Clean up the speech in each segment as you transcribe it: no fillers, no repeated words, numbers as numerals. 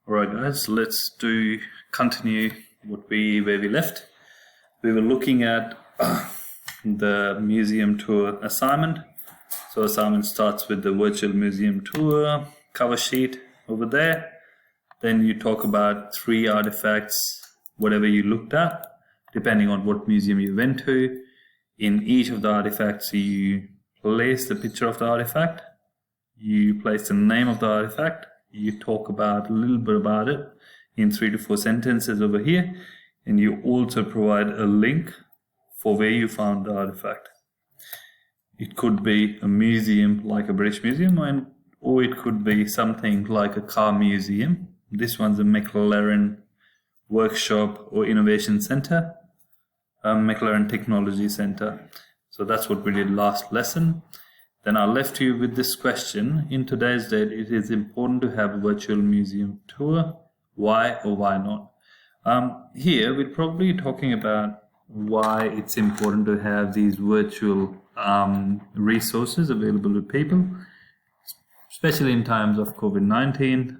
Alright guys, let's continue where we left. We were looking at the museum tour assignment. So assignment starts with the virtual museum tour cover sheet over there. Then you talk about 3 artifacts, whatever you looked at, depending on what museum you went to. In each of the artifacts, you place the picture of the artifact, you place the name of the artifact, you talk about a little bit about it in 3 to 4 sentences over here, and you also provide a link for where you found the artifact. It could be a museum like a British Museum, or it could be something like a car museum. This one's a McLaren Workshop or Innovation Center, McLaren Technology Center. So that's what we did last lesson. Then I left you with this question. In today's date, it is important to have a virtual museum tour. Why or why not? Here, we're probably talking about why it's important to have these virtual resources available to people, especially in times of COVID-19.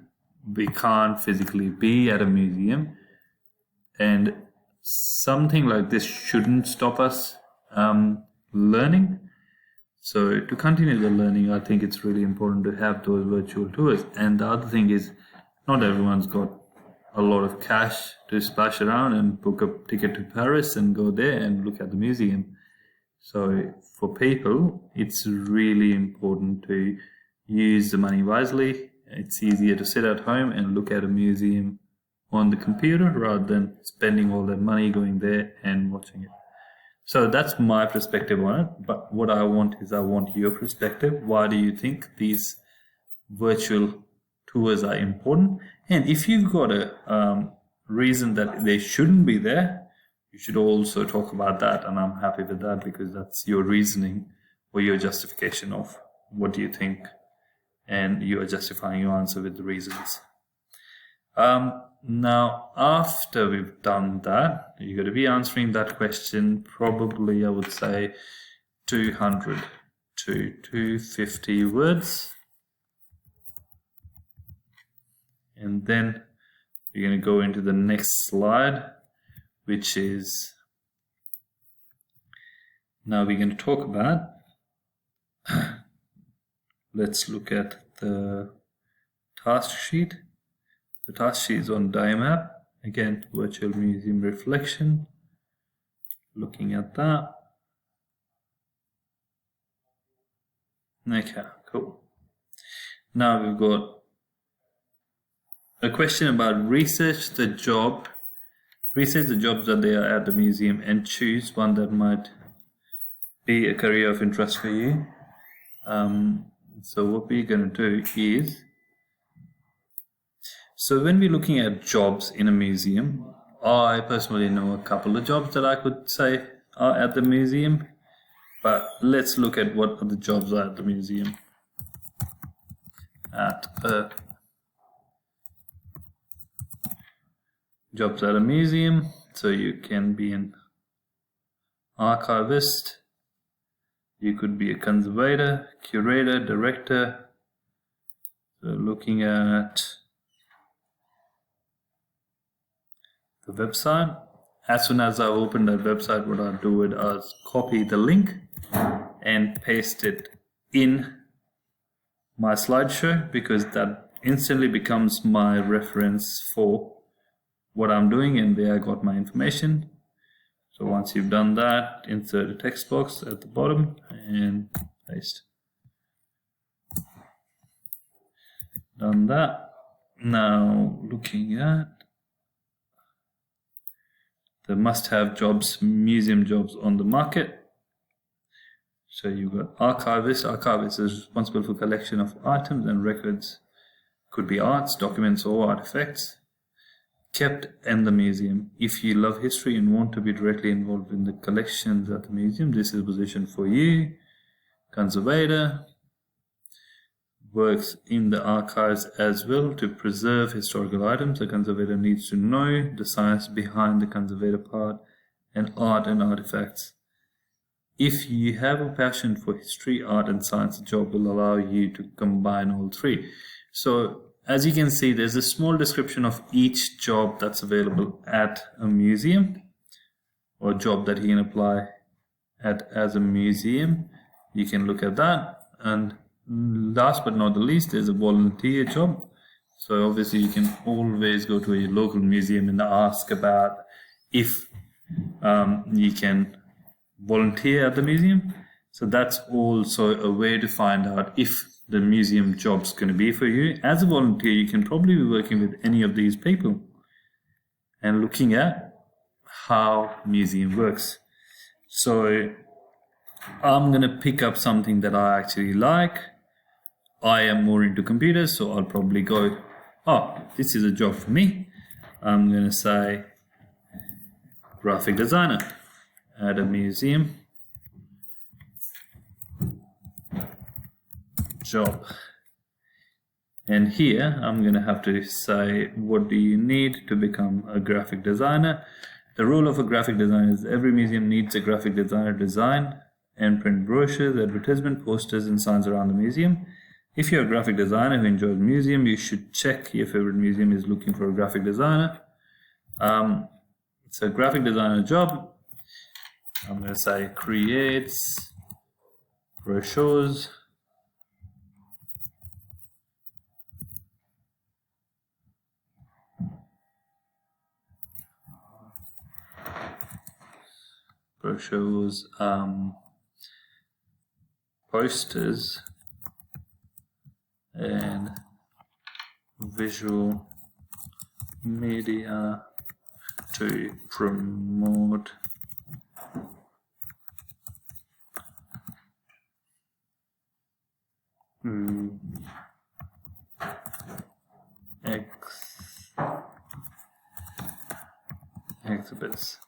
We can't physically be at a museum, and something like this shouldn't stop us learning. So to continue the learning, I think it's really important to have those virtual tours. And the other thing is, not everyone's got a lot of cash to splash around and book a ticket to Paris and go there and look at the museum. So for people, it's really important to use the money wisely. It's easier to sit at home and look at a museum on the computer rather than spending all that money going there and watching it. So that's my perspective on it. But what I want your perspective. Why do you think these virtual tours are important? And if you've got a reason that they shouldn't be there, you should also talk about that. And I'm happy with that because that's your reasoning or your justification of what do you think. And you are justifying your answer with the reasons. Now, after we've done that, you're going to be answering that question probably, I would say, 200 to 250 words. And then we're going to go into the next slide, which is, now we're going to talk about, let's look at the task sheet. The task sheet is on Diamap. Again, virtual museum reflection. Looking at that. Okay, cool. Now we've got a question about research the jobs that they are at the museum and choose one that might be a career of interest for you. So what we're going to do is, so when we're looking at jobs in a museum, I personally know a couple of jobs that I could say are at the museum, but let's look at what other jobs are at the museum. Jobs at a museum, so you can be an archivist, you could be a conservator, curator, director. So looking at the website, as soon as I open that website, what I'll do is copy the link and paste it in my slideshow, because that instantly becomes my reference for what I'm doing, and there I got my information. So once you've done that, insert a text box at the bottom and paste. Done that. Now looking at the must-have jobs, museum jobs on the market. So you've got archivist. Archivist is responsible for collection of items and records. Could be arts, documents, or artifacts kept in the museum. If you love history and want to be directly involved in the collections at the museum, this is a position for you. Conservator works in the archives as well to preserve historical items. The conservator needs to know the science behind the conservator part and art and artifacts. If you have a passion for history, art and science, the job will allow you to combine all 3. So as you can see, there's a small description of each job that's available at a museum, or job that you can apply at as a museum. You can look at that. And last but not the least, there's a volunteer job. So obviously you can always go to a local museum and ask about if you can volunteer at the museum. So that's also a way to find out if the museum job's going to be for you. As a volunteer, you can probably be working with any of these people and looking at how museum works. So I'm going to pick up something that I actually like. I am more into computers, so I'll probably go, oh, this is a job for me. I'm going to say graphic designer at a museum job. And here I'm going to have to say, what do you need to become a graphic designer? The role of a graphic designer is every museum needs a graphic designer to design and print brochures, advertisement, posters, and signs around the museum. If you're a graphic designer who enjoys museum, you should check your favorite museum is looking for a graphic designer. It's a graphic designer job. I'm going to say creates brochures, posters, and visual media to promote exhibits.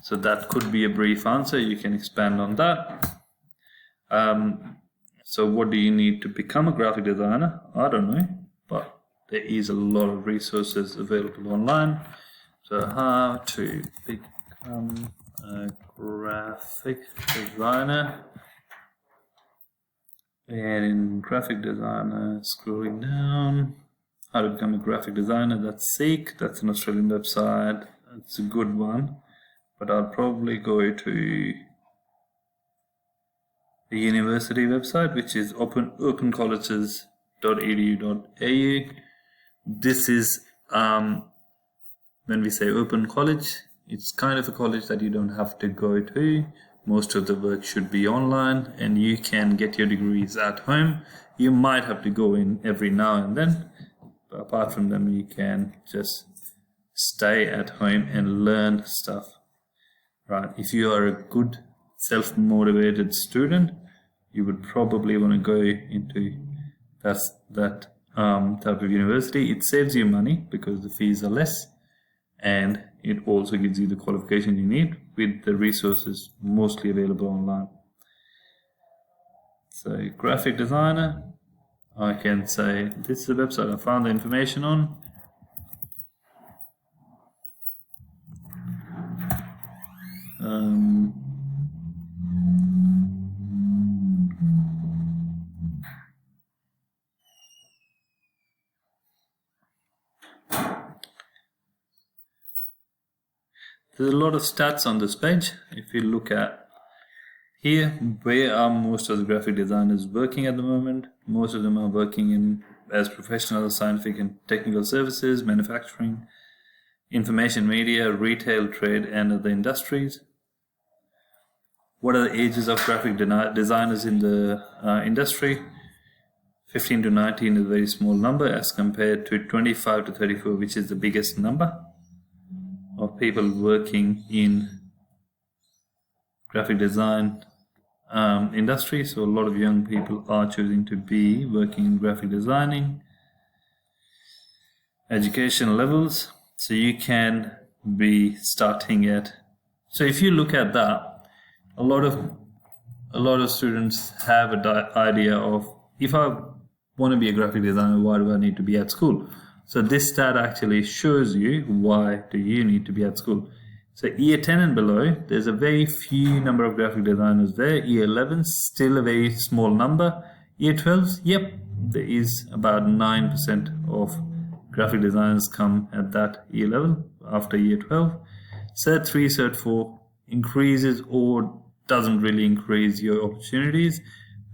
So that could be a brief answer. You can expand on that. So what do you need to become a graphic designer? I don't know, but there is a lot of resources available online. So how to become a graphic designer. And in graphic designer, scrolling down, how to become a graphic designer, that's Seek. That's an Australian website. It's a good one. But I'll probably go to the university website, which is opencolleges.edu.au. This is, when we say open college, it's kind of a college that you don't have to go to. Most of the work should be online, and you can get your degrees at home. You might have to go in every now and then, but apart from them, you can just stay at home and learn stuff. Right, if you are a good self-motivated student, you would probably want to go into that type of university. It saves you money because the fees are less, and it also gives you the qualification you need with the resources mostly available online. So graphic designer, I can say this is the website I found the information on. There's a lot of stats on this page. If you look at here, where are most of the graphic designers working at the moment? Most of them are working as professional, scientific and technical services, manufacturing, information media, retail, trade, and other industries. What are the ages of graphic designers in the industry? 15 to 19 is a very small number as compared to 25 to 34, which is the biggest number of people working in graphic design industry. So a lot of young people are choosing to be working in graphic designing. Education levels, so you can be starting at, so if you look at that, a lot of students have an idea of, if I want to be a graphic designer, why do I need to be at school? So this stat actually shows you why do you need to be at school. So year 10 and below, there's a very few number of graphic designers there. Year 11, still a very small number. Year 12, yep, there is about 9% of graphic designers come at that year level after year 12. Cert 3, Cert 4 increases or doesn't really increase your opportunities,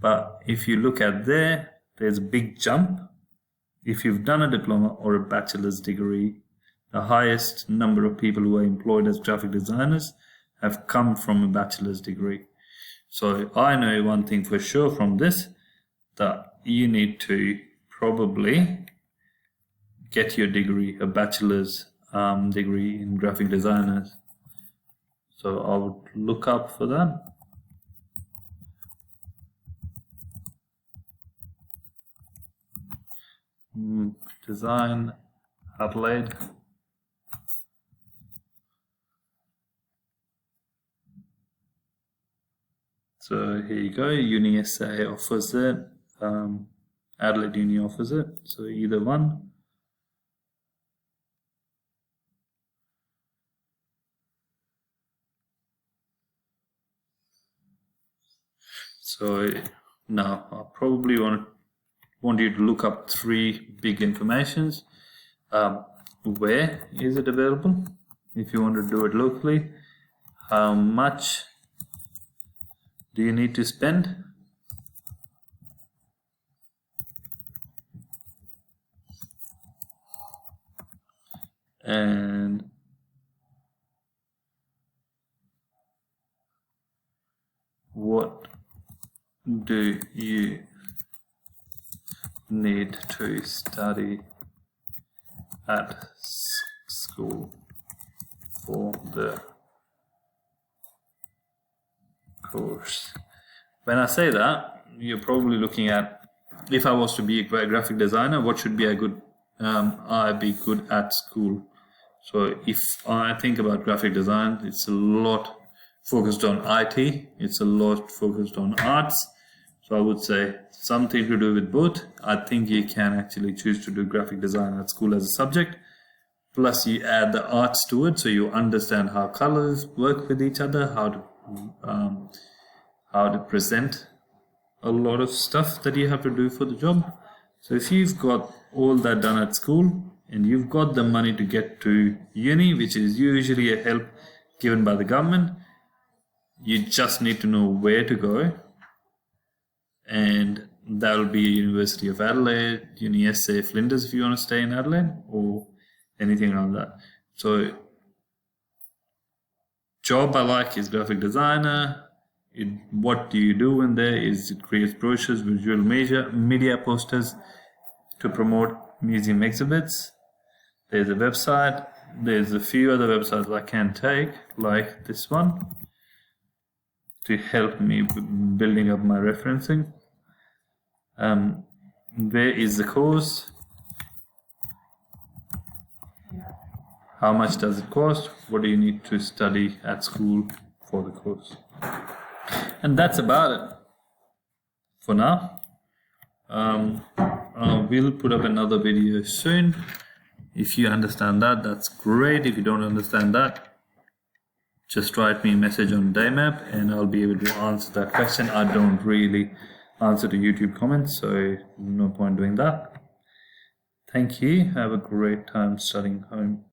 but if you look at there's a big jump. If you've done a diploma or a bachelor's degree, the highest number of people who are employed as graphic designers have come from a bachelor's degree. So I know one thing for sure from this, that you need to probably get your degree, a bachelor's degree in graphic designers. So I would look up for that. Design Adelaide. So here you go, Uni SA offers it, Adelaide Uni offers it, so either one. So now I probably want you to look up 3 big informations. Where is it available if you want to do it locally? How much do you need to spend? And what do you need to study at school for the course? When I say that, you're probably looking at, if I was to be a graphic designer, what should be a good I be good at school? So if I think about graphic design, it's a lot focused on IT, it's a lot focused on arts. So I would say something to do with both. I think you can actually choose to do graphic design at school as a subject, plus you add the arts to it, so you understand how colors work with each other, how to present a lot of stuff that you have to do for the job. So if you've got all that done at school and you've got the money to get to uni, which is usually a help given by the government, you just need to know where to go, and that will be University of Adelaide, Uni SA Flinders if you want to stay in Adelaide, or anything around that. So job I like is graphic designer. What do you do in there is it creates brochures, visual media posters to promote museum exhibits. There's a website. There's a few other websites I can take, like this one, to help me building up my referencing. Where is the course? How much does it cost? What do you need to study at school for the course? And that's about it for now. We'll put up another video soon. If you understand that, that's great. If you don't understand that, just write me a message on Daymap and I'll be able to answer that question. I don't really answer to YouTube comments, so no point doing that. Thank you. Have a great time studying home.